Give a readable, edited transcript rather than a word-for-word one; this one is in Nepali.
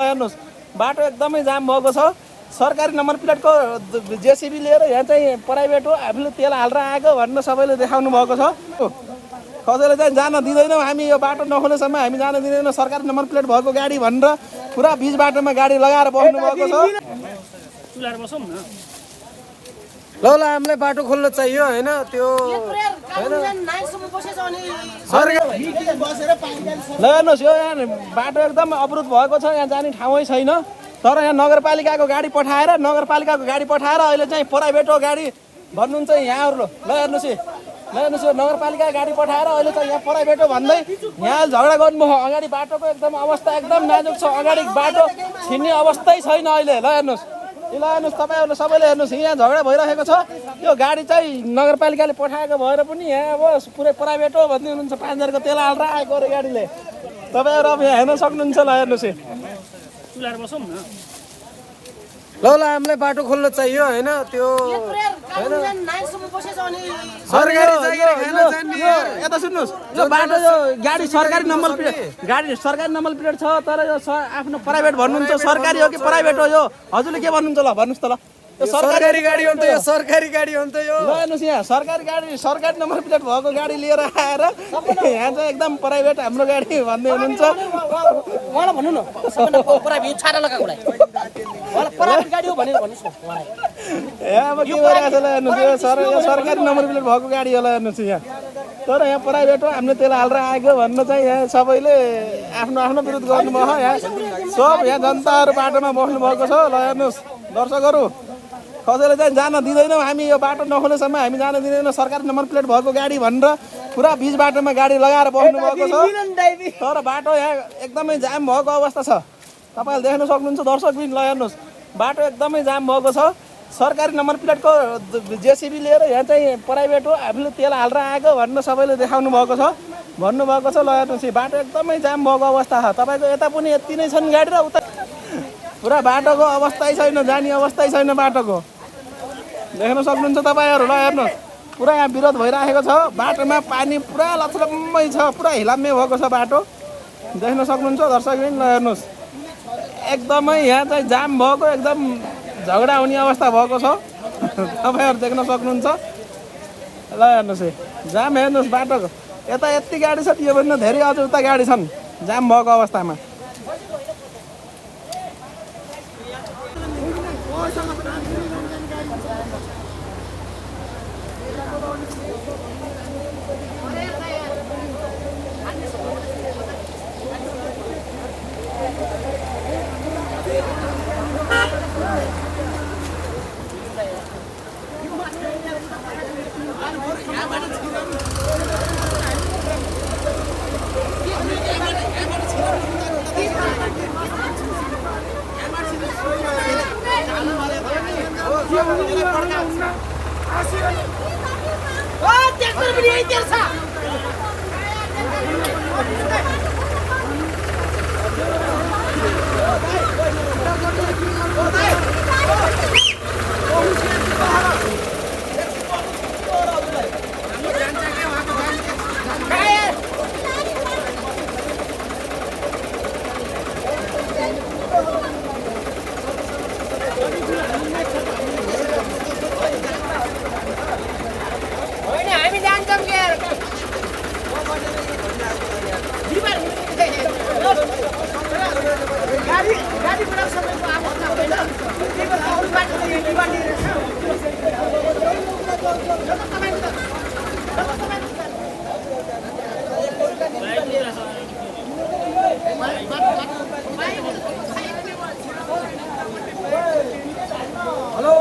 हेर्नुस् बाटो एकदमै जाम भएको छ। सरकारी नम्बर प्लेटको जेसीबी लिएर यहाँ चाहिँ प्राइभेट हो, आफूले तेल हालेर आएको भनेर सबैले देखाउनु भएको छ। कसैले चाहिँ जान दिँदैनौँ, हामी यो बाटो नखोलेसम्म हामी जान दिँदैनौँ। सरकारी नम्बर प्लेट भएको गाडी भनेर पुरा बिच बाटोमा गाडी लगाएर बस्नु भएको छ। ल हामीलाई बाटो खोल्न चाहियो होइन, त्यो ल हेर्नुहोस् यो यहाँ बाटो एकदम अवरुद्ध भएको छ, यहाँ जाने ठाउँै छैन। तर यहाँ नगरपालिकाको गाडी पठाएर अहिले चाहिँ प्राइभेटको गाडी भन्नुहुन्छ यहाँहरू। ल हेर्नुहोस् यो नगरपालिका गाडी पठाएर अहिले चाहिँ यहाँ प्राइभेटो भन्दै यहाँ झगडा गर्नुभयो। अगाडि बाटोको एकदम अवस्था एकदम नाजुक छ, अगाडि बाटो छिन्ने अवस्थै छैन अहिले। ल हेर्नुहोस् तपाईँहरूले सबैले हेर्नुहोस्, यहाँ झगडा भइरहेको छ। यो गाडी चाहिँ नगरपालिकाले पठाएको भएर पनि यहाँ अब पुरै प्राइभेट हो भन्दै हुनुहुन्छ। 5000 को तेल हालेर आएको अरे गाडीले। तपाईँहरू अब यहाँ हेर्न सक्नुहुन्छ। ल हेर्नुहोस् ल हामीलाई बाटो खोल्न चाहियो होइन, त्यो यता सुन्नुहोस्, यो बाटो यो गाडी सरकारी नम्बर प्लेट छ, तर यो आफ्नो प्राइभेट भन्नुहुन्छ। सरकारी हो कि प्राइभेट हो यो हजुरले के भन्नुहुन्छ? ल भन्नुहोस् त। ल यो सरकारी गाडी हो नि त, यो सरकारी गाडी हो नि त यो। ल हेर्नुहोस् यहाँ सरकारी गाडी, सरकारी नम्बर प्लेट भएको गाडी लिएर आएर यहाँ चाहिँ एकदम प्राइभेट हाम्रो गाडी भन्दै हुनुहुन्छ। उहाँलाई भन्नु न, प्राइभेट छाडा लगाएको प्राइभेट गाडी हो भनेर भन्नुहोस् न उहाँलाई। अब के भइरहेको छ? ल हेर्नुहोस् यो सरकारी नम्बर प्लेट भएको गाडी होला हेर्नुहोस् यहाँ। तर यहाँ प्राइभेट हो, हामीले तेल हालेर आएको भन्न चाहिँ यहाँ सबैले आफ्नो विरोध गर्नुभयो। यहाँ सब यहाँ जनताहरू बाटोमा बस्नु भएको छ। ल हेर्नुहोस् दर्शकहरू, कसैले चाहिँ जान दिँदैनौँ, हामी यो बाटो नखोलेसम्म हामी जान दिँदैनौँ। सरकारी नम्बर प्लेट भएको गाडी भनेर पुरा बिच बाटोमा गाडी लगाएर बस्नु भएको छ। तर बाटो यहाँ एकदमै जाम भएको अवस्था छ, तपाईँहरूले देख्न सक्नुहुन्छ दर्शकबिन। ल हेर्नुहोस् बाटो एकदमै जाम भएको छ। सरकारी नम्बर प्लेटको जेसीबी लिएर यहाँ चाहिँ प्राइभेट हो, आफूले तेल हालेर आएको भनेर सबैले देखाउनु भएको छ, भन्नुभएको छ। ल हेर्नुहोस् बाटो एकदमै जाम भएको अवस्था छ। तपाईँको यता पनि यति नै छन् गाडी र उता पुरा बाटोको अवस्थै छैन, जाने अवस्थै छैन बाटोको। देख्न सक्नुहुन्छ तपाईँहरू। ल हेर्नुहोस् पुरा यहाँ विरोध भइरहेको छ। बाटोमा पानी पुरा लथलम्मै छ, पुरा हिलाम्मे भएको छ बाटो, देख्न सक्नुहुन्छ दर्शकबिन। ल हेर्नुहोस् एकदमै यहाँ चाहिँ जाम भएको, एकदम झगडा हुने अवस्था भएको छ, तपाईँहरू देख्न सक्नुहुन्छ। ल हेर्नुहोस् जाम, हेर्नुहोस् बाटोको यता यति गाडी छ, त्योभन्दा धेरै अझ उता गाडी छन् जाम भएको अवस्थामा। हेलो